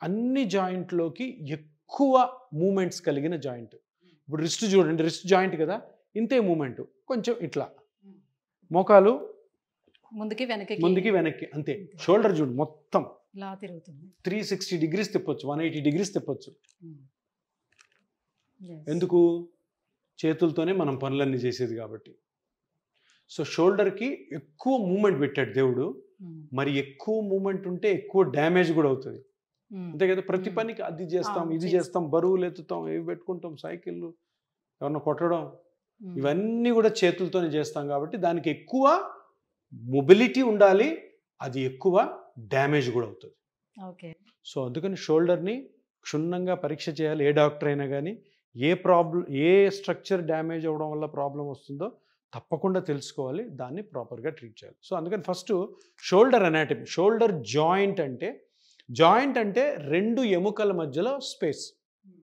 అన్ని జాయింట్లోకి ఎక్కువ మూమెంట్స్ కలిగిన జాయింట్. ఇప్పుడు రిస్ట్ చూడండి, రిస్ట్ జాయింట్ కదా, ఇంతే మూమెంట్, కొంచెం ఇట్లా మోకాలు ముందుకి వెనక్కి అంతే. షోల్డర్ చూడు మొత్తం ఇలా తిరుగుతుంది, 360 degrees తిప్పొచ్చు, 180 degrees తిప్పొచ్చు. ఎందుకు? చేతులతోనే మనం పనులన్నీ చేసేది కాబట్టి. సో షోల్డర్కి ఎక్కువ మూమెంట్ పెట్టాడు దేవుడు. మరి ఎక్కువ మూమెంట్ ఉంటే ఎక్కువ డ్యామేజ్ కూడా అవుతుంది, అంతే కదా. ప్రతి పనికి అది చేస్తాం, ఇది చేస్తాం, బరువులు ఎత్తుతాం, ఇవి పెట్టుకుంటాం, సైకిళ్ళు, ఎవరన్నా కొట్టడం, ఇవన్నీ కూడా చేతులతోనే చేస్తాం కాబట్టి దానికి ఎక్కువ మొబిలిటీ ఉండాలి, అది ఎక్కువ డ్యామేజ్ కూడా అవుతుంది. సో అందుకని షోల్డర్ని క్షుణ్ణంగా పరీక్ష చేయాలి. ఏ డాక్టర్ అయినా కానీ ఏ స్ట్రక్చర్ డ్యామేజ్ అవ్వడం వల్ల ప్రాబ్లం వస్తుందో తప్పకుండా తెలుసుకోవాలి, దాన్ని ప్రాపర్గా ట్రీట్ చేయాలి. సో అందుకని first shoulder anatomy. Shoulder joint అంటే 2 ఎముకల మధ్యలో స్పేస్.